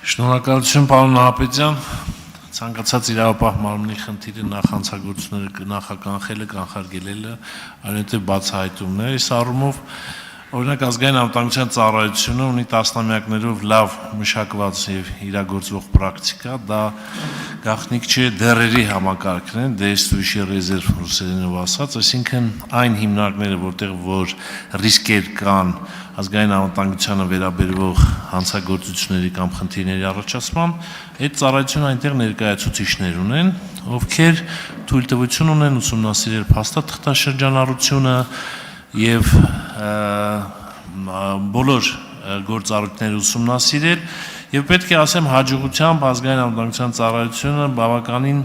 Շնորհակալություն, պարոն Նահապետյան, ցանկացած իրավապահ մարմնի խնդիրը նախանցագործությունները նախականխելը, կանխարգելելը, այնուհետև բացահայտումն է, այս առումով օրինակ ազգային անվտանգության ծառայությունը ունի տասնամյակներով լավ մշակված եւ իրագործվող պրակտիկա, դա գաղտնիք չէ դերերի համակարգն է, դեստույշի ռեզերվ ռուսերենով ասած, այսինքն այն հիմնարկները, որտեղ որ ռիսկեր կան ազգային անվտանգությանը վերաբերող հանցագործությունների կամ խնդիրների առաջացման, այդ ծառայությունը այնտեղ ներկայացուցիչներ ունեն, ովքեր թույլտվություն ունեն ուսումնասիրել փաստաթղթաշրջանառությունը եւ բոլոր գործառույթները ուսումնասիրել եւ պետք է ասեմ հաջողությամբ ազգային անվտանգության ծառայությունը բավականին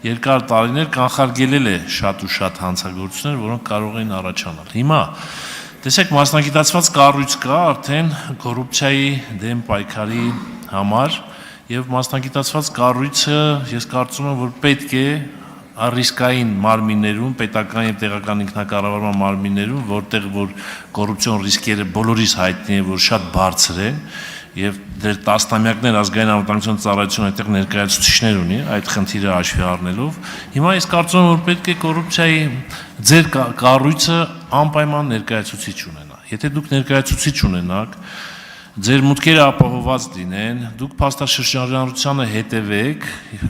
երկար տարիներ կանխարգելել է շատ ու շատ հանցագործություններ, որոնք կարող էին առաջանալ։ Հիմա տեսեք, մասնագիտացված կառույց կա արդեն կոռուպցիայի դեմ պայքարի համար եւ մասնագիտացված կառույցը ես կարծում եմ, որ պետք է ռիսկային մարմիններում, պետական եւ տեղական ինքնակառավարման մարմիններում, որտեղ որ կոռուպցիոն ռիսկերը բոլորիս հայտնի է, որ շատ բարձր են եւ դեր տասնամյակներ ազգային անվտանգության ծառայությունը այդտեղ ներկայացուցիչներ ունի այդ խնդիրը հաշվի առնելով։ Հիմա ես կարծում եմ, որ պետք է կոռուպցիայի ձեր կառույցը անպայման ներկայացուցիչ ունենա։ Եթե դուք ներկայացուցիչ ունենաք, ձեր մուտքերը ապահովված լինեն, դուք փաստաշրջանառությանը հետևեք,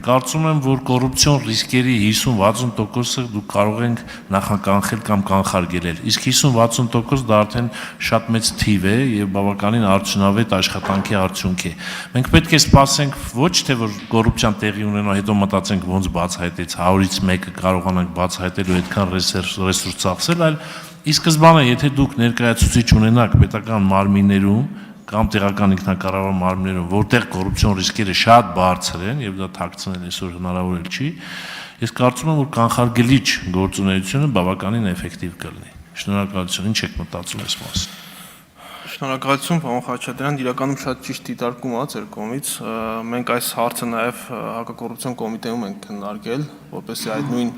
կարծում եմ, որ կոռուպցիոն ռիսկերի 50-60%-ը դուք կարող եք նախականխել կամ կանխարգելել, իսկ 50-60% դա արդեն շատ մեծ թիվ է եւ բավականին արդյունավետ աշխատանքի արդյունք է։ Մենք պետք է սպասենք ոչ թե որ կոռուպցիան տեղի ունենա, հետո մտածենք ոնց բացահայտեց 100-ից 1-ը կարողանանք բացահայտել ու այդքան ռեսուրս ծախսել, այլ ի սկզբանե, եթե դուք ներկայացուցիչ ունենաք պետական մարմիններում կամ տեղական ինքնակառավարման մարմիններում, որտեղ կոռուպցիոն ռիսկերը շատ բարձր են եւ դա թաքցնել այսօր հնարավոր էլ չի, ես կարծում եմ, որ կանխարգելիչ գործունեությունը բավականին էֆեկտիվ կլինի։ Շնորհակալություն, ինչ եք մտածում այս մասին։ Շնորհակալություն, պարոն Խաչատրյան, իրականում շատ ճիշտ դիտարկում է ձեր կողմից։ Մենք այս հարցը նաև հակակոռուպցիոն կոմիտեում ենք քննարկել, որպեսզի այդ նույն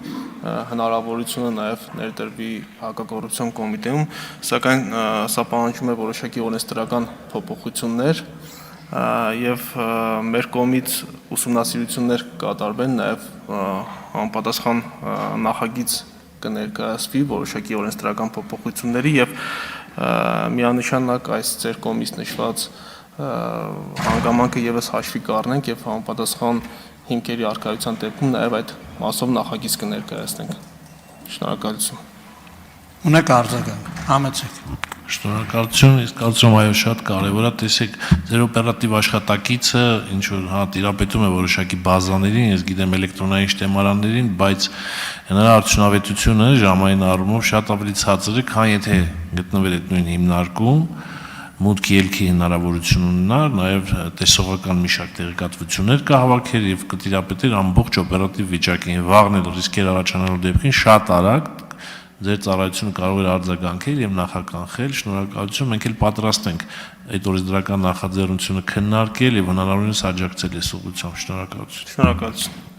հնարավորությունը նաև ներդրվի հակակոռուպցիոն կոմիտեում, սակայն սա պահանջում է որոշակի օրենսդրական փոփոխություններ եւ մեր կողմից ուսումնասիրություններ կատարվեն, նաև համապատասխան նախագիծ կներկայացվի որոշակի օրենսդրական փոփոխությունների եւ միանշանակ այս ձեր կողմից նշված հանգամանքը եւս հաշվի կառնենք եւ համապատասխան հիմքերի առկայության դեպքում նաեւ այդ մասով նախագիծ կներկայացնենք։ Շնորհակալություն։ Ունեք արձագանք, համեցեք։ Շնորհակալություն, իսկ կարծում այո շատ կարևոր է, տեսեք, ձեր օպերատիվ աշխատակիցը ինչ որ հա տիրապետում է որոշակի բազաներին, ես գիտեմ էլեկտրոնային շտեմարաններին, բայց նրա արդյունավետությունը ժամային առումով շատ ավելի ցածր է, քան եթե գտնվեր այդ նույն հիմնարկում, մուտքի ելքի հնարավորություն ունենար, նաև տեսողական մի շարք տեղեկատվություններ կհավաքեր եւ կտիրապետեր ամբողջ օպերատիվ վիճակին, վաղն էլ ռիսկեր առաջանալու դեպքին շատ արագ ձեր ծառայությունը կարող է արձագանքել եւ նախականխել։ Շնորհակալություն, մենք էլ պատրաստ ենք այդ օրենսդրական նախաձեռնությունը քննարկել եւ հնարավորինս աջակցել այս ուղղությամբ։ Շնորհակալություն։ Շնորհակալություն։